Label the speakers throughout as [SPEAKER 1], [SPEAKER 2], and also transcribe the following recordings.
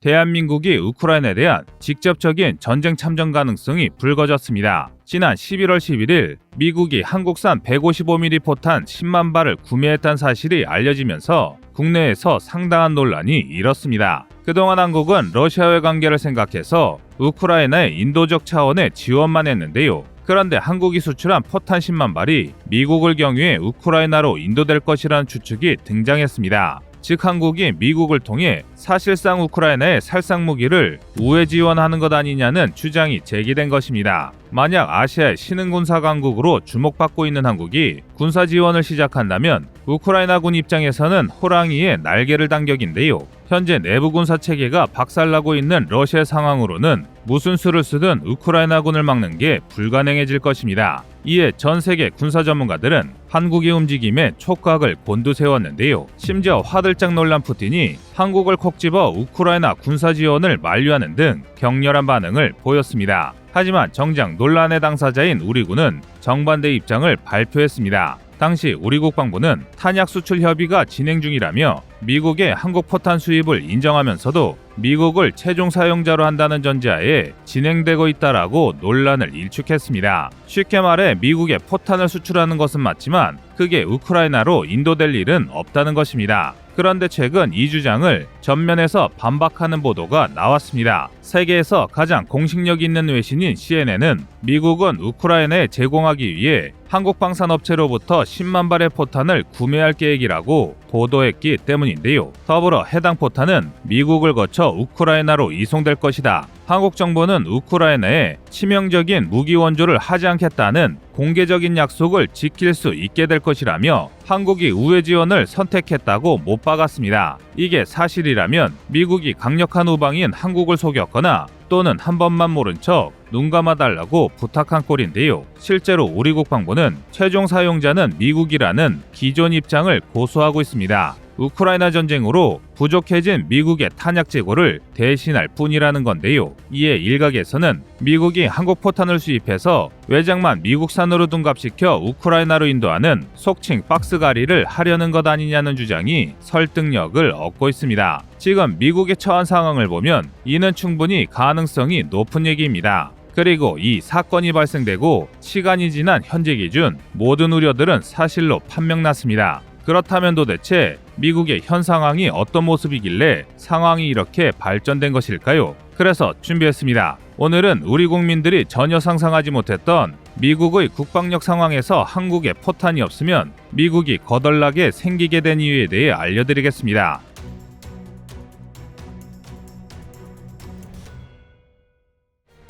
[SPEAKER 1] 대한민국이 우크라이나에 대한 직접적인 전쟁 참전 가능성이 불거졌습니다. 지난 11월 11일 미국이 한국산 155mm 포탄 10만 발을 구매했다는 사실이 알려지면서 국내에서 상당한 논란이 일었습니다. 그동안 한국은 러시아와의 관계를 생각해서 우크라이나에 인도적 차원의 지원만 했는데요. 그런데 한국이 수출한 포탄 10만 발이 미국을 경유해 우크라이나로 인도될 것이라는 추측이 등장했습니다. 즉 한국이 미국을 통해 사실상 우크라이나의 살상 무기를 우회 지원하는 것 아니냐는 주장이 제기된 것입니다. 만약 아시아의 신흥 군사 강국으로 주목받고 있는 한국이 군사 지원을 시작한다면 우크라이나군 입장에서는 호랑이의 날개를 단 격인데요. 현재 내부 군사 체계가 박살나고 있는 러시아 상황으로는 무슨 수를 쓰든 우크라이나군을 막는 게 불가능해질 것입니다. 이에 전 세계 군사 전문가들은 한국의 움직임에 촉각을 곤두세웠는데요. 심지어 화들짝 놀란 푸틴이 한국을 콕 집어 우크라이나 군사 지원을 만류하는 등 격렬한 반응을 보였습니다. 하지만 정작 논란의 당사자인 우리군은 정반대 입장을 발표했습니다. 당시 우리 국방부는 탄약 수출 협의가 진행 중이라며 미국의 한국 포탄 수입을 인정하면서도 미국을 최종 사용자로 한다는 전제하에 진행되고 있다라고 논란을 일축했습니다. 쉽게 말해 미국에 포탄을 수출하는 것은 맞지만 그게 우크라이나로 인도될 일은 없다는 것입니다. 그런데 최근 이 주장을 전면에서 반박하는 보도가 나왔습니다. 세계에서 가장 공식력 있는 외신인 CNN은 미국은 우크라이나에 제공하기 위해 한국 방산업체로부터 10만 발의 포탄을 구매할 계획이라고 보도했기 때문인데요. 더불어 해당 포탄은 미국을 거쳐 우크라이나로 이송될 것이다. 한국 정부는 우크라이나에 치명적인 무기 원조를 하지 않겠다는 공개적인 약속을 지킬 수 있게 될 것이라며 한국이 우회 지원을 선택했다고 못 박았습니다. 이게 사실이라면 미국이 강력한 우방인 한국을 속였거나 또는 한 번만 모른 척 눈 감아달라고 부탁한 꼴인데요. 실제로 우리 국방부는 최종 사용자는 미국이라는 기존 입장을 고수하고 있습니다. 우크라이나 전쟁으로 부족해진 미국의 탄약 재고를 대신할 뿐이라는 건데요. 이에 일각에서는 미국이 한국 포탄을 수입해서 외장만 미국산으로 둔갑시켜 우크라이나로 인도하는 속칭 박스가리를 하려는 것 아니냐는 주장이 설득력을 얻고 있습니다. 지금 미국의 처한 상황을 보면 이는 충분히 가능성이 높은 얘기입니다. 그리고 이 사건이 발생되고 시간이 지난 현재 기준 모든 우려들은 사실로 판명났습니다. 그렇다면 도대체 미국의 현 상황이 어떤 모습이길래 상황이 이렇게 발전된 것일까요? 그래서 준비했습니다. 오늘은 우리 국민들이 전혀 상상하지 못했던 미국의 국방력 상황에서 한국에 포탄이 없으면 미국이 거덜나게 생기게 된 이유에 대해 알려드리겠습니다.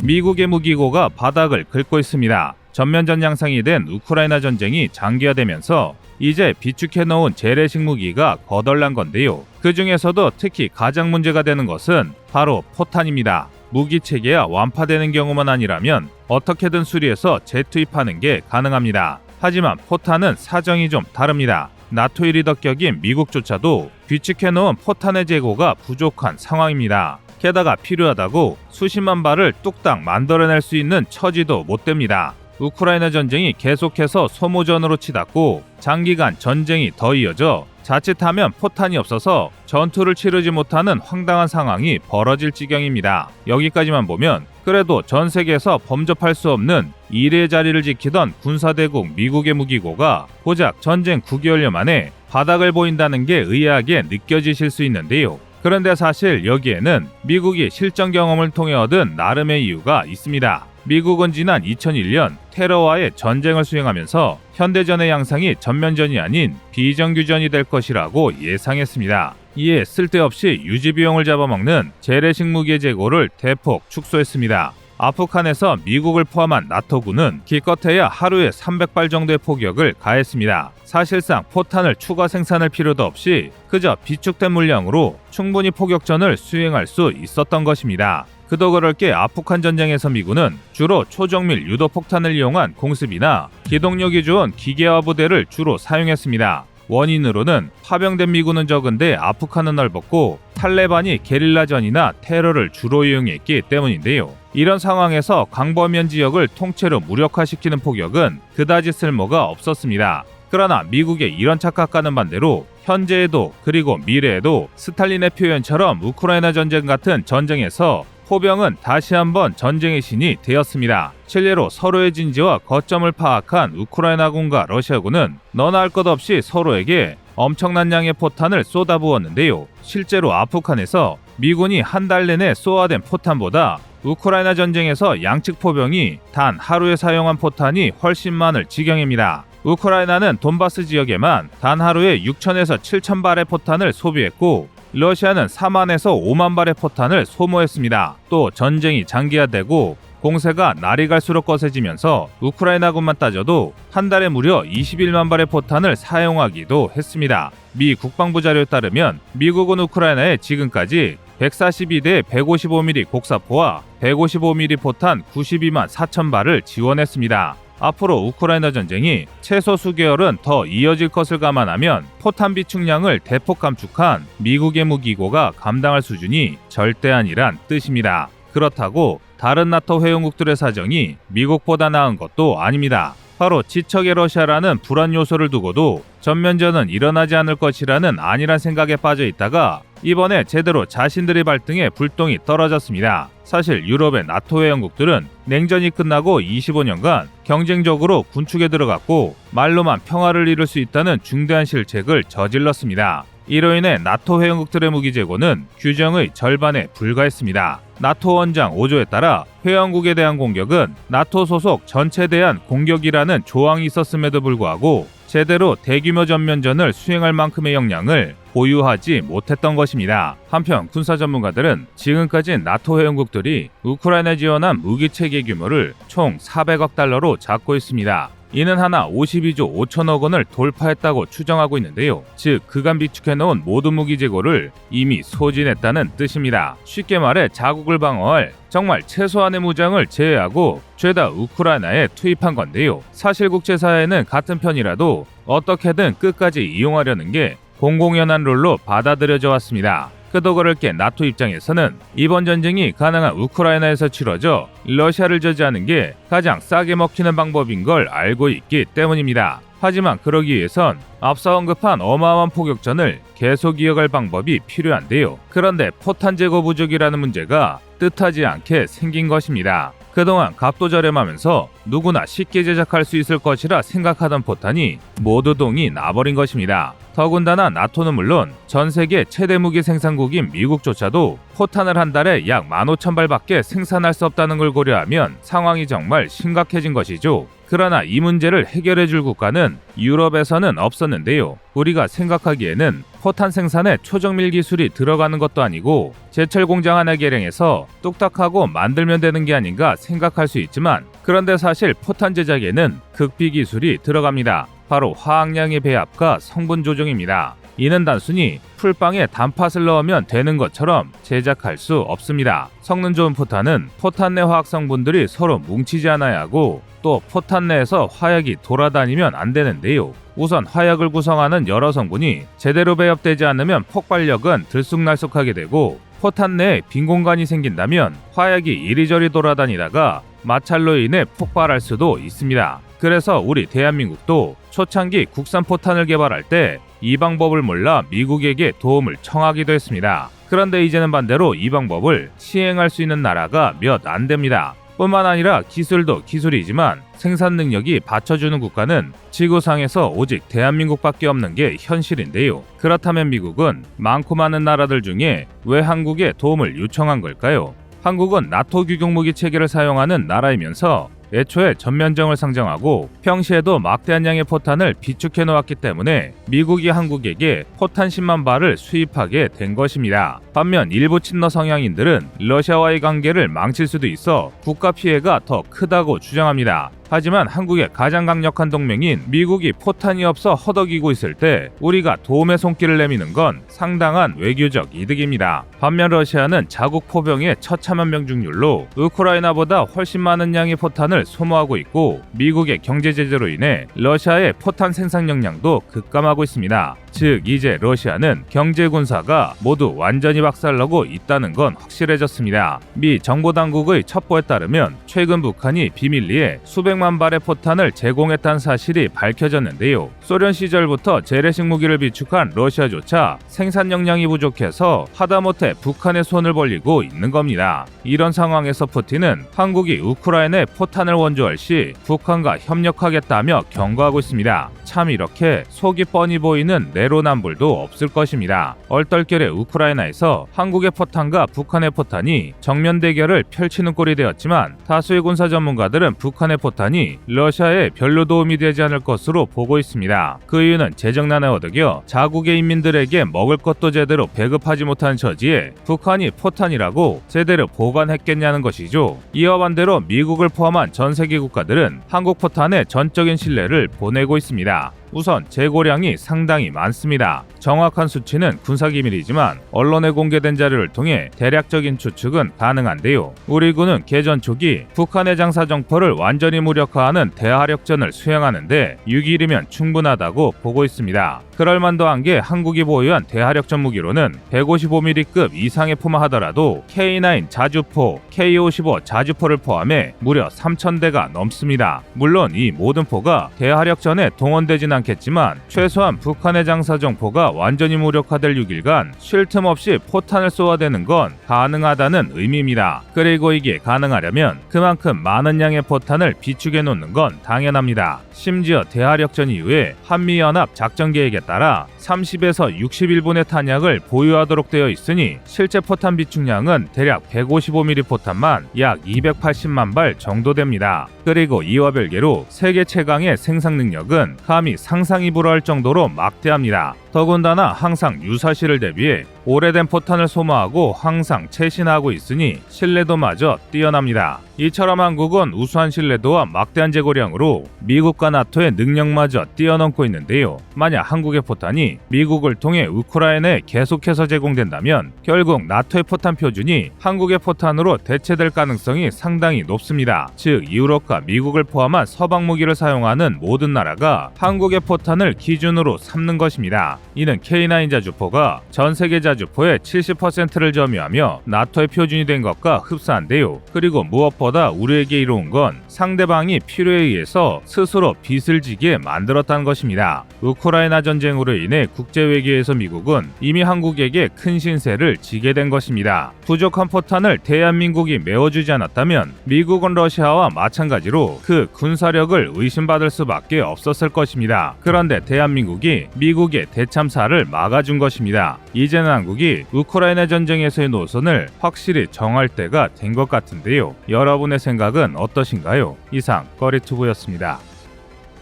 [SPEAKER 1] 미국의 무기고가 바닥을 긁고 있습니다. 전면전 양상이 된 우크라이나 전쟁이 장기화되면서 이제 비축해놓은 재래식 무기가 거덜난 건데요. 그 중에서도 특히 가장 문제가 되는 것은 바로 포탄입니다. 무기 체계가 완파되는 경우만 아니라면 어떻게든 수리해서 재투입하는 게 가능합니다. 하지만 포탄은 사정이 좀 다릅니다. 나토 1위 덕격인 미국조차도 비축해놓은 포탄의 재고가 부족한 상황입니다. 게다가 필요하다고 수십만 발을 뚝딱 만들어낼 수 있는 처지도 못 됩니다. 우크라이나 전쟁이 계속해서 소모전으로 치닫고 장기간 전쟁이 더 이어져 자칫하면 포탄이 없어서 전투를 치르지 못하는 황당한 상황이 벌어질 지경입니다. 여기까지만 보면 그래도 전 세계에서 범접할 수 없는 1위의 자리를 지키던 군사대국 미국의 무기고가 고작 전쟁 9개월여 만에 바닥을 보인다는 게 의아하게 느껴지실 수 있는데요. 그런데 사실 여기에는 미국이 실전 경험을 통해 얻은 나름의 이유가 있습니다. 미국은 지난 2001년 테러와의 전쟁을 수행하면서 현대전의 양상이 전면전이 아닌 비정규전이 될 것이라고 예상했습니다. 이에 쓸데없이 유지비용을 잡아먹는 재래식 무기의 재고를 대폭 축소했습니다. 아프간에서 미국을 포함한 나토군은 기껏해야 하루에 300발 정도의 포격을 가했습니다. 사실상 포탄을 추가 생산할 필요도 없이 그저 비축된 물량으로 충분히 포격전을 수행할 수 있었던 것입니다. 그도 그럴 게 아프간 전쟁에서 미군은 주로 초정밀 유도폭탄을 이용한 공습이나 기동력이 좋은 기계화 부대를 주로 사용했습니다. 원인으로는 파병된 미군은 적은데 아프간은 넓었고 탈레반이 게릴라전이나 테러를 주로 이용했기 때문인데요. 이런 상황에서 광범위한 지역을 통째로 무력화시키는 포격은 그다지 쓸모가 없었습니다. 그러나 미국의 이런 착각과는 반대로 현재에도 그리고 미래에도 스탈린의 표현처럼 우크라이나 전쟁 같은 전쟁에서 포병은 다시 한번 전쟁의 신이 되었습니다. 실례로 서로의 진지와 거점을 파악한 우크라이나군과 러시아군은 너나 할 것 없이 서로에게 엄청난 양의 포탄을 쏟아부었는데요. 실제로 아프간에서 미군이 한 달 내내 쏘아댄 포탄보다 우크라이나 전쟁에서 양측 포병이 단 하루에 사용한 포탄이 훨씬 많을 지경입니다. 우크라이나는 돈바스 지역에만 단 하루에 6천에서 7천 발의 포탄을 소비했고 러시아는 4만에서 5만 발의 포탄을 소모했습니다. 또 전쟁이 장기화되고 공세가 날이 갈수록 거세지면서 우크라이나군만 따져도 한 달에 무려 21만 발의 포탄을 사용하기도 했습니다. 미 국방부 자료에 따르면 미국은 우크라이나에 지금까지 142대 155mm 곡사포와 155mm 포탄 92만 4천 발을 지원했습니다. 앞으로 우크라이나 전쟁이 최소 수개월은 더 이어질 것을 감안하면 포탄 비축량을 대폭 감축한 미국의 무기고가 감당할 수준이 절대 아니란 뜻입니다. 그렇다고 다른 나토 회원국들의 사정이 미국보다 나은 것도 아닙니다. 바로 지척의 러시아라는 불안 요소를 두고도 전면전은 일어나지 않을 것이라는 안일한 생각에 빠져 있다가 이번에 제대로 자신들의 발등에 불똥이 떨어졌습니다. 사실 유럽의 나토 회원국들은 냉전이 끝나고 25년간 경쟁적으로 군축에 들어갔고 말로만 평화를 이룰 수 있다는 중대한 실책을 저질렀습니다. 이로 인해 나토 회원국들의 무기 재고는 규정의 절반에 불과했습니다. 나토 원장 5조에 따라 회원국에 대한 공격은 나토 소속 전체에 대한 공격이라는 조항이 있었음에도 불구하고 제대로 대규모 전면전을 수행할 만큼의 역량을 보유하지 못했던 것입니다. 한편 군사 전문가들은 지금까지 나토 회원국들이 우크라이나에 지원한 무기 체계 규모를 총 400억 달러로 잡고 있습니다. 이는 하나 52조 5천억 원을 돌파했다고 추정하고 있는데요. 즉 그간 비축해놓은 모든 무기 재고를 이미 소진했다는 뜻입니다. 쉽게 말해 자국을 방어할 정말 최소한의 무장을 제외하고 죄다 우크라이나에 투입한 건데요. 사실 국제사회는 같은 편이라도 어떻게든 끝까지 이용하려는 게 공공연한 롤로 받아들여져 왔습니다. 그도 그럴 게 나토 입장에서는 이번 전쟁이 가능한 우크라이나에서 치러져 러시아를 저지하는 게 가장 싸게 먹히는 방법인 걸 알고 있기 때문입니다. 하지만 그러기 위해선 앞서 언급한 어마어마한 포격전을 계속 이어갈 방법이 필요한데요. 그런데 포탄 재고 부족이라는 문제가 뜻하지 않게 생긴 것입니다. 그동안 값도 저렴하면서 누구나 쉽게 제작할 수 있을 것이라 생각하던 포탄이 모두 동이 나버린 것입니다. 더군다나 나토는 물론 전 세계 최대 무기 생산국인 미국조차도 포탄을 한 달에 약 15,000발밖에 생산할 수 없다는 걸 고려하면 상황이 정말 심각해진 것이죠. 그러나 이 문제를 해결해줄 국가는 유럽에서는 없었는데요. 우리가 생각하기에는 포탄 생산에 초정밀 기술이 들어가는 것도 아니고 제철 공장 하나 개량해서 뚝딱하고 만들면 되는 게 아닌가 생각할 수 있지만 그런데 사실 포탄 제작에는 극비 기술이 들어갑니다. 바로 화학량의 배합과 성분 조정입니다. 이는 단순히 풀빵에 단팥을 넣으면 되는 것처럼 제작할 수 없습니다. 성능 좋은 포탄은 포탄 내 화학 성분들이 서로 뭉치지 않아야 하고 또 포탄 내에서 화약이 돌아다니면 안 되는데요. 우선 화약을 구성하는 여러 성분이 제대로 배합되지 않으면 폭발력은 들쑥날쑥하게 되고 포탄 내에 빈 공간이 생긴다면 화약이 이리저리 돌아다니다가 마찰로 인해 폭발할 수도 있습니다. 그래서 우리 대한민국도 초창기 국산 포탄을 개발할 때 이 방법을 몰라 미국에게 도움을 청하기도 했습니다. 그런데 이제는 반대로 이 방법을 시행할 수 있는 나라가 몇 안 됩니다. 뿐만 아니라 기술도 기술이지만 생산 능력이 받쳐주는 국가는 지구상에서 오직 대한민국밖에 없는 게 현실인데요. 그렇다면 미국은 많고 많은 나라들 중에 왜 한국에 도움을 요청한 걸까요? 한국은 나토 규격 무기 체계를 사용하는 나라이면서 애초에 전면전을 상정하고 평시에도 막대한 양의 포탄을 비축해 놓았기 때문에 미국이 한국에게 포탄 10만 발을 수입하게 된 것입니다. 반면 일부 친러 성향인들은 러시아와의 관계를 망칠 수도 있어 국가 피해가 더 크다고 주장합니다. 하지만 한국의 가장 강력한 동맹인 미국이 포탄이 없어 허덕이고 있을 때 우리가 도움의 손길을 내미는 건 상당한 외교적 이득입니다. 반면 러시아는 자국 포병의 처참한 명중률로 우크라이나보다 훨씬 많은 양의 포탄을 소모하고 있고 미국의 경제 제재로 인해 러시아의 포탄 생산 역량도 급감하고 있습니다. 즉 이제 러시아는 경제 군사가 모두 완전히 박살나고 있다는 건 확실해졌습니다. 미 정보당국의 첩보에 따르면 최근 북한이 비밀리에 수백 수백만 발의 포탄을 제공했다는 사실이 밝혀졌는데요. 소련 시절부터 재래식 무기를 비축한 러시아조차 생산 역량이 부족해서 하다못해 북한의 손을 벌리고 있는 겁니다. 이런 상황에서 푸틴은 한국이 우크라이나에 포탄을 원조할 시 북한과 협력하겠다며 경고하고 있습니다. 참 이렇게 속이 뻔히 보이는 내로남불도 없을 것입니다. 얼떨결에 우크라이나에서 한국의 포탄과 북한의 포탄이 정면 대결을 펼치는 꼴이 되었지만 다수의 군사 전문가들은 북한의 포탄이 러시아에 별로 도움이 되지 않을 것으로 보고 있습니다. 그 이유는 재정난에 어덕여 자국의 인민들에게 먹을 것도 제대로 배급하지 못하는 처지에 북한이 포탄이라고 제대로 보관했겠냐는 것이죠. 이와 반대로 미국을 포함한 전 세계 국가들은 한국 포탄에 전적인 신뢰를 보내고 있습니다. 우선 재고량이 상당히 많습니다. 정확한 수치는 군사기밀이지만 언론에 공개된 자료를 통해 대략적인 추측은 가능한데요. 우리 군은 개전 초기 북한의 장사정포를 완전히 무력화하는 대하력전을 수행하는데 6일이면 충분하다고 보고 있습니다. 그럴만도 한 게 한국이 보유한 대하력전 무기로는 155mm급 이상의 포마하더라도 K9 자주포, K55 자주포를 포함해 무려 3,000대가 넘습니다. 물론 이 모든 포가 대하력전에 동원되진 않겠지만 최소한 북한의 장사정포가 완전히 무력화될 6일간 쉴 틈 없이 포탄을 쏘아대는 건 가능하다는 의미입니다. 그리고 이게 가능하려면 그만큼 많은 양의 포탄을 비축해 놓는 건 당연합니다. 심지어 대하력전 이후에 한미연합 작전 계획에 따라 30에서 61분의 탄약을 보유하도록 되어 있으니 실제 포탄 비축량은 대략 155mm 포탄만 약 280만 발 정도 됩니다. 그리고 이와 별개로 세계 최강의 생산 능력은 감히 상상이 불허할 정도로 막대합니다. 더군다나 항상 유사시를 대비해 오래된 포탄을 소모하고 항상 최신화하고 있으니 신뢰도마저 뛰어납니다. 이처럼 한국은 우수한 신뢰도와 막대한 재고량으로 미국과 나토의 능력마저 뛰어넘고 있는데요. 만약 한국의 포탄이 미국을 통해 우크라이나에 계속해서 제공된다면 결국 나토의 포탄 표준이 한국의 포탄으로 대체될 가능성이 상당히 높습니다. 즉 유럽과 미국을 포함한 서방 무기를 사용하는 모든 나라가 한국의 포탄을 기준으로 삼는 것입니다. 이는 K9 자주포가 전 세계 자주포의 70%를 점유하며 나토의 표준이 된 것과 흡사한데요. 그리고 무엇보다 우리에게 이로운 건 상대방이 필요에 의해서 스스로 빚을 지게 만들었다는 것입니다. 우크라이나 전쟁으로 인해 국제외교에서 미국은 이미 한국에게 큰 신세를 지게 된 것입니다. 부족한 포탄을 대한민국이 메워주지 않았다면 미국은 러시아와 마찬가지로 그 군사력을 의심받을 수밖에 없었을 것입니다. 그런데 대한민국이 미국의 대참사를 막아준 것입니다. 이제는 한국이 우크라이나 전쟁에서의 노선을 확실히 정할 때가 된 것 같은데요. 여러분의 생각은 어떠신가요? 이상 꺼리투브였습니다.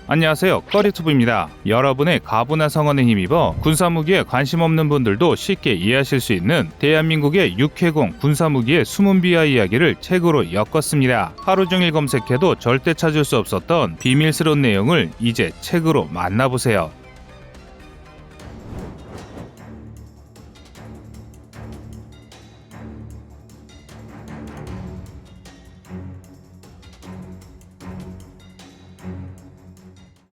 [SPEAKER 1] 안녕하세요, 꺼리투브입니다. 여러분의 가부나 성원에 힘입어 군사무기에 관심 없는 분들도 쉽게 이해하실 수 있는 대한민국의 육해공 군사무기의 숨은 비하 이야기를 책으로 엮었습니다. 하루 종일 검색해도 절대 찾을 수 없었던 비밀스러운 내용을 이제 책으로 만나보세요.